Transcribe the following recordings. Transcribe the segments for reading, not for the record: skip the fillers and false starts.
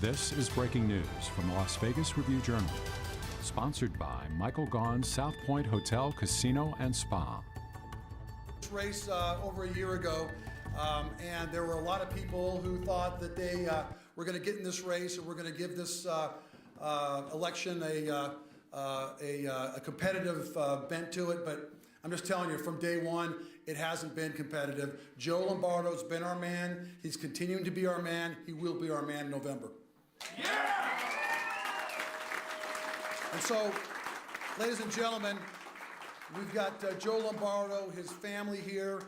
This is breaking news from the Las Vegas Review-Journal, sponsored by Michael Gaughan's South Point Hotel, Casino, and Spa. This race over a year ago, and there were a lot of people who thought that they were going to get in this race and we're going to give this election a competitive bent to it, but I'm just telling you, from day one, it hasn't been competitive. Joe Lombardo's been our man. He's continuing to be our man. He will be our man in November. Yeah! And so, ladies and gentlemen, we've got Joe Lombardo, his family here.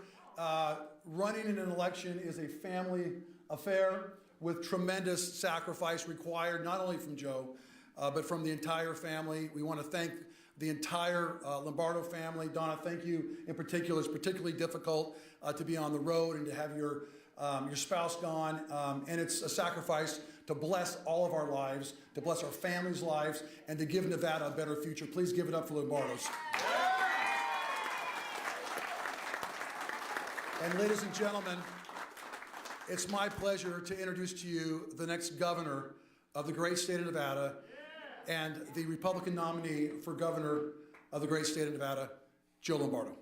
Running in an election is a family affair with tremendous sacrifice required, not only from Joe, but from the entire family. We want to thank the entire Lombardo family. Donna, thank you in particular. It's particularly difficult to be on the road and to have your spouse gone. And it's a sacrifice to bless all of our lives, to bless our families' lives, and to give Nevada a better future. Please give it up for Lombardos. And ladies and gentlemen, it's my pleasure to introduce to you the next governor of the great state of Nevada and the Republican nominee for governor of the great state of Nevada, Joe Lombardo.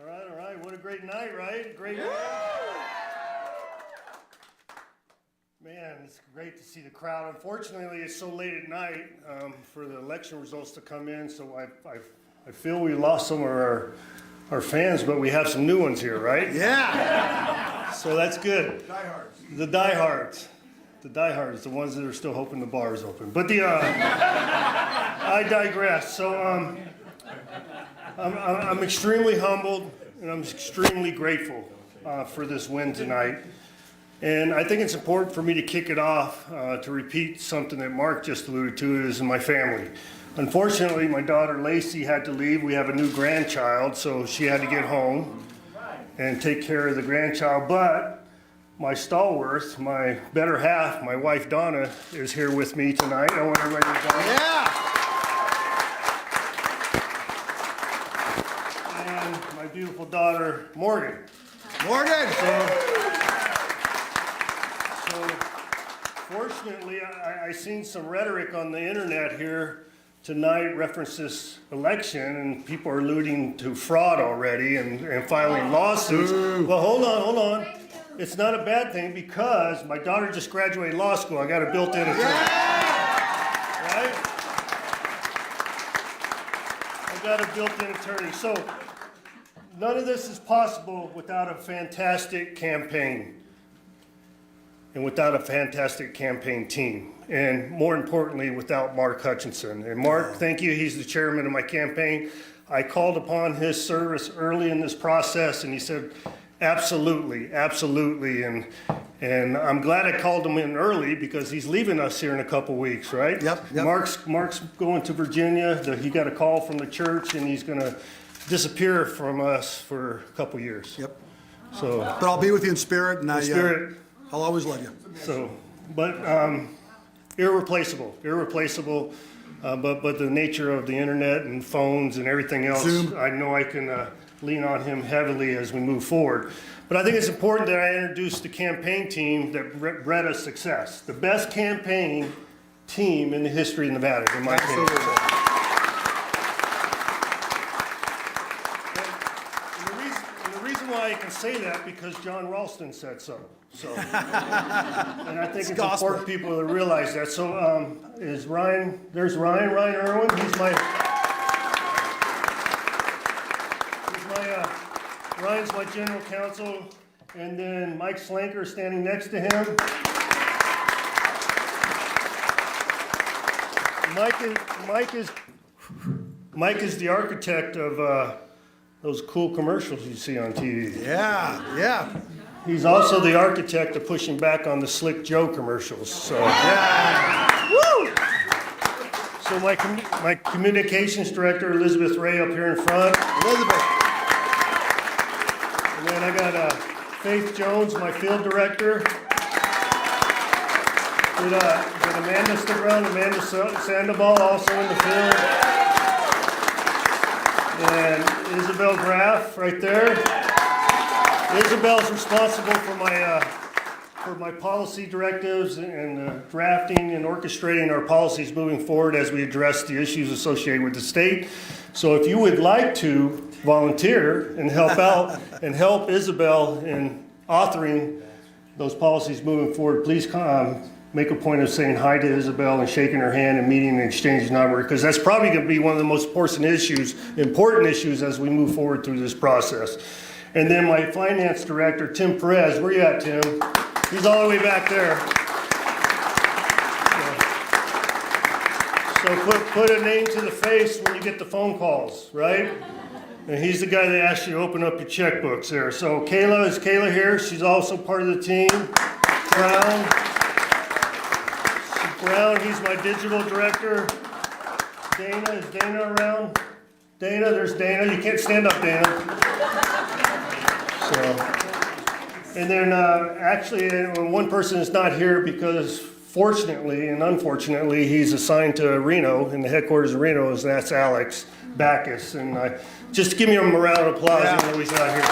All right. What a great night, right? Great night. Man, it's great to see the crowd. Unfortunately, it's so late at night for the election results to come in, so I feel we lost some of our fans, but we have some new ones here, right? Yeah! So that's good. Diehards. The diehards. The diehards, the ones that are still hoping the bar is open. But I digress. So I'm extremely humbled and I'm extremely grateful for this win tonight. And I think it's important for me to kick it off to repeat something that Mark just alluded to, is my family. Unfortunately, my daughter Lacey had to leave. We have a new grandchild, so she had to get home and take care of the grandchild. But my stalwart, my better half, my wife Donna, is here with me tonight. I want everybody to Donna. Yeah! And my beautiful daughter Morgan. Morgan! So fortunately, I seen some rhetoric on the internet here tonight reference this election, and people are alluding to fraud already and filing lawsuits. Ooh. Well, hold on. It's not a bad thing because my daughter just graduated law school. I got a built-in attorney. Right? I got a built-in attorney. So none of this is possible without a fantastic campaign and without a fantastic campaign team, and more importantly, without Mark Hutchinson. And Mark, thank you. He's the chairman of my campaign. I called upon his service early in this process, and he said, absolutely. And I'm glad I called him in early because he's leaving us here in a couple weeks, right? Yep. Mark's going to Virginia. He got a call from the church, and he's going to disappear from us for a couple years. Yep. So, But I'll be with you in spirit, and I'll always love you. So, but irreplaceable. But the nature of the internet and phones and everything else, Zoom. I know I can lean on him heavily as we move forward. But I think it's important that I introduce the campaign team that bred us success. The best campaign team in the history of Nevada, in my opinion. And the reason why I can say that, because John Ralston said so. And I think it's important people to realize that. So is Ryan, there's Ryan Irwin. Ryan's my general counsel. And then Mike Slanker standing next to him. Mike is the architect of those cool commercials you see on TV. Yeah. He's also the architect of pushing back on the Slick Joe commercials. So, Woo! So my communications director, Elizabeth Ray, up here in front. Elizabeth. And then I got Faith Jones, my field director. Did Amanda stick around? Amanda Sandoval, also in the field. And Isabel Graff, right there. Isabel's responsible for my policy directives and drafting and orchestrating our policies moving forward as we address the issues associated with the state. So if you would like to volunteer and help out and help Isabel in authoring those policies moving forward, please make a point of saying hi to Isabel and shaking her hand and meeting and exchanging number, because that's probably going to be one of the most important issues as we move forward through this process. And then my finance director, Tim Perez, where you at, Tim? He's all the way back there. So put a name to the face when you get the phone calls, right? And he's the guy that asks you to open up your checkbooks there. So Kayla, is Kayla here? She's also part of the team. Brown, he's my digital director. Dana, is Dana around? Dana, there's Dana. You can't stand up, Dana. So, and then actually, one person is not here because fortunately and unfortunately, he's assigned to Reno, in the headquarters of Reno, and that's Alex Backus. And just give me a round of applause, even though he's not here.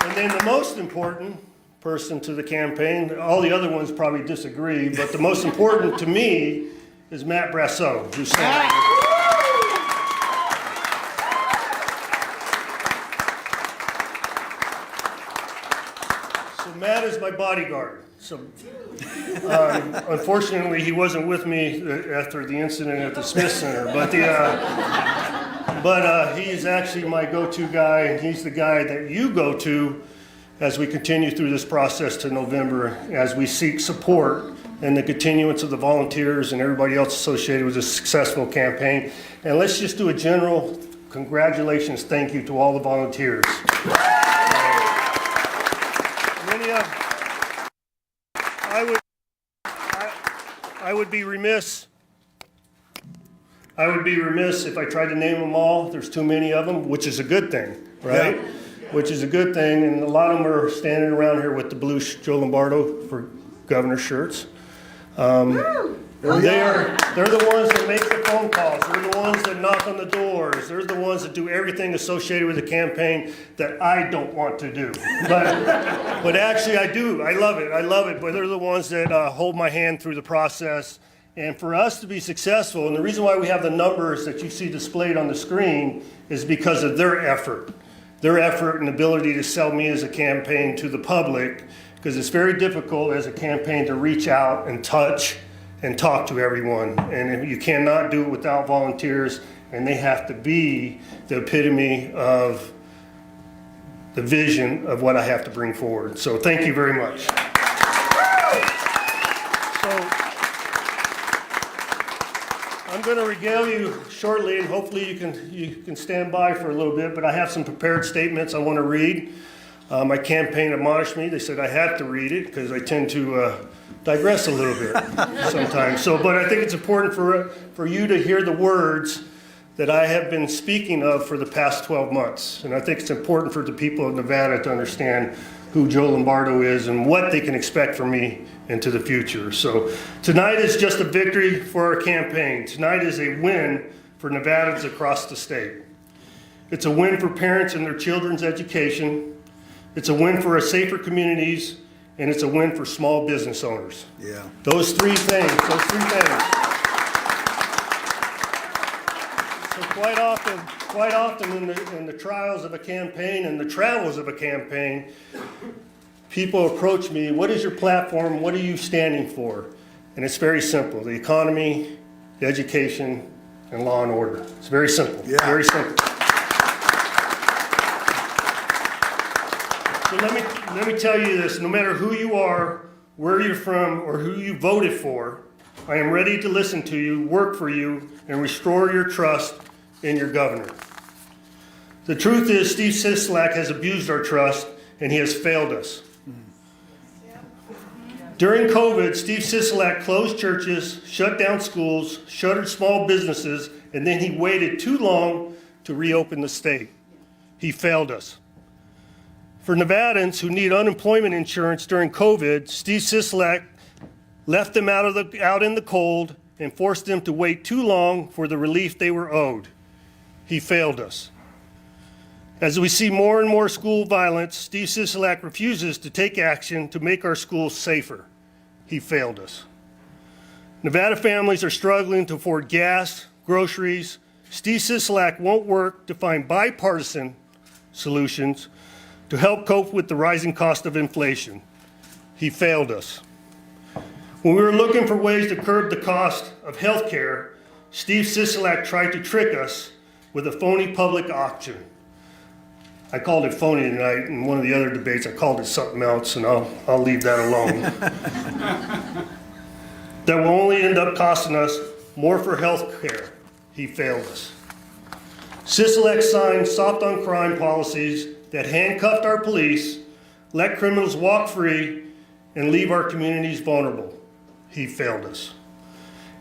And then the most important person to the campaign, all the other ones probably disagree, but the most important to me is Matt Brasso, who's standing here. So Matt is my bodyguard. So unfortunately, he wasn't with me after the incident at the Smith Center, but he's actually my go-to guy, and he's the guy that you go to as we continue through this process to November, as we seek support and the continuance of the volunteers and everybody else associated with this successful campaign. And let's just do a general congratulations, thank you to all the volunteers. I would be remiss if I tried to name them all. There's too many of them, which is a good thing, right? Yeah. Which is a good thing, and a lot of them are standing around here with the blue Joe Lombardo for governor shirts. They're the ones that make the phone calls. They're the ones that knock on the doors. They're the ones that do everything associated with the campaign that I don't want to do. But actually I do. I love it. But they're the ones that hold my hand through the process. And for us to be successful, and the reason why we have the numbers that you see displayed on the screen is because of their effort. Their effort and ability to sell me as a campaign to the public, because it's very difficult as a campaign to reach out and touch and talk to everyone. And you cannot do it without volunteers, and they have to be the epitome of the vision of what I have to bring forward. So thank you very much. So I'm going to regale you shortly, and hopefully you can stand by for a little bit, but I have some prepared statements I want to read. My campaign admonished me. They said I had to read it because I tend to digress a little bit sometimes. But I think it's important for you to hear the words that I have been speaking of for the past 12 months. And I think it's important for the people of Nevada to understand who Joe Lombardo is and what they can expect from me into the future. So tonight is just a victory for our campaign. Tonight is a win for Nevadans across the state. It's a win for parents and their children's education. It's a win for our safer communities, and it's a win for small business owners. Yeah. Those three things. So quite often in the trials of a campaign and the travels of a campaign, people approach me, what is your platform? What are you standing for? And it's very simple. The economy, the education, and law and order. It's very simple. Yeah. Very simple. So let me tell you this, no matter who you are, where you're from, or who you voted for, I am ready to listen to you, work for you, and restore your trust in your governor. The truth is, Steve Sisolak has abused our trust, and he has failed us. During COVID, Steve Sisolak closed churches, shut down schools, shuttered small businesses, and then he waited too long to reopen the state. He failed us. For Nevadans who need unemployment insurance during COVID, Steve Sisolak left them out in the cold and forced them to wait too long for the relief they were owed. He failed us. As we see more and more school violence, Steve Sisolak refuses to take action to make our schools safer. He failed us. Nevada families are struggling to afford gas, groceries. Steve Sisolak won't work to find bipartisan solutions to help cope with the rising cost of inflation. He failed us. When we were looking for ways to curb the cost of health care, Steve Sisolak tried to trick us with a phony public auction. I called it phony tonight. In one of the other debates, I called it something else, and I'll leave that alone. That will only end up costing us more for health care. He failed us. Sisolak signed soft on crime policies that handcuffed our police, let criminals walk free, and leave our communities vulnerable. He failed us.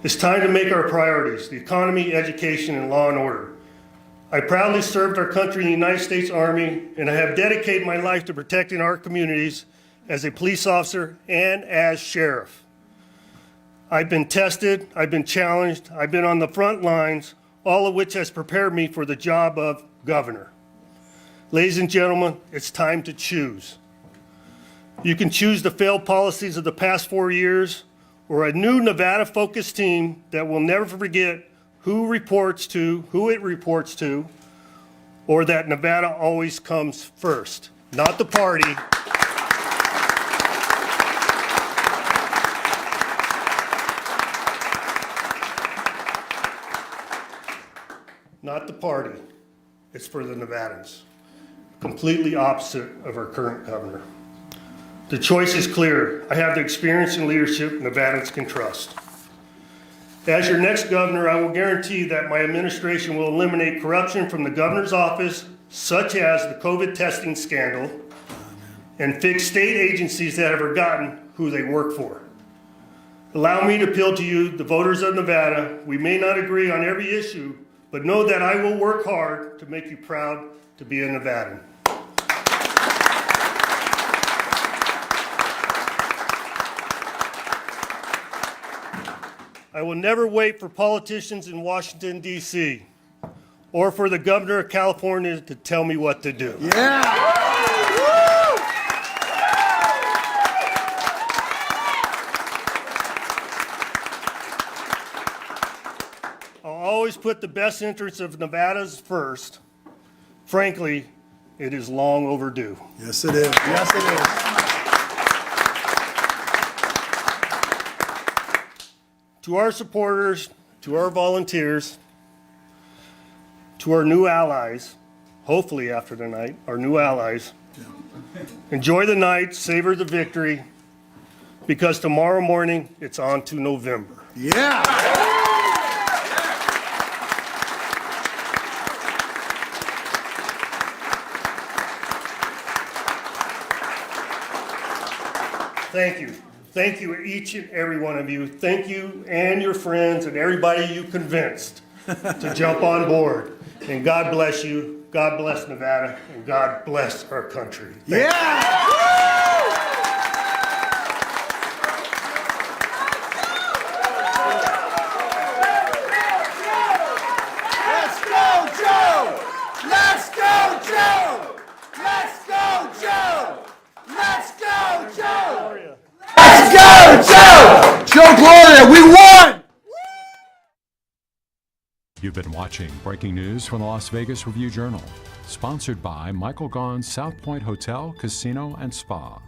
It's time to make our priorities: the economy, education, and law and order. I proudly served our country in the United States Army, and I have dedicated my life to protecting our communities as a police officer and as sheriff. I've been tested, I've been challenged, I've been on the front lines, all of which has prepared me for the job of governor. Ladies and gentlemen, it's time to choose. You can choose the failed policies of the past 4 years, or a new Nevada-focused team that will never forget who it reports to, or that Nevada always comes first, not the party. Not the party. It's for the Nevadans. Completely opposite of our current governor. The choice is clear. I have the experience and leadership Nevadans can trust. As your next governor, I will guarantee that my administration will eliminate corruption from the governor's office, such as the COVID testing scandal, and fix state agencies that have forgotten who they work for. Allow me to appeal to you, the voters of Nevada. We may not agree on every issue, but know that I will work hard to make you proud to be a Nevadan. I will never wait for politicians in Washington, D.C., or for the governor of California to tell me what to do. Yeah! I'll always put the best interests of Nevada's first. Frankly, it is long overdue. Yes, it is. Yes, it is. To our supporters, to our volunteers, to our new allies, hopefully after tonight, our new allies, enjoy the night, savor the victory, because tomorrow morning it's on to November. Yeah! Thank you. Thank you, each and every one of you. Thank you and your friends and everybody you convinced to jump on board. And God bless you. God bless Nevada. And God bless our country. Thank Yeah! Let's go, Joe! Let's go, Joe! Let's go, Joe! Let's go, Joe! you. Let's go, Joe! Joe Gloria, we won! You've been watching breaking news from the Las Vegas Review-Journal, sponsored by Michael Gaughan's South Point Hotel, Casino, and Spa.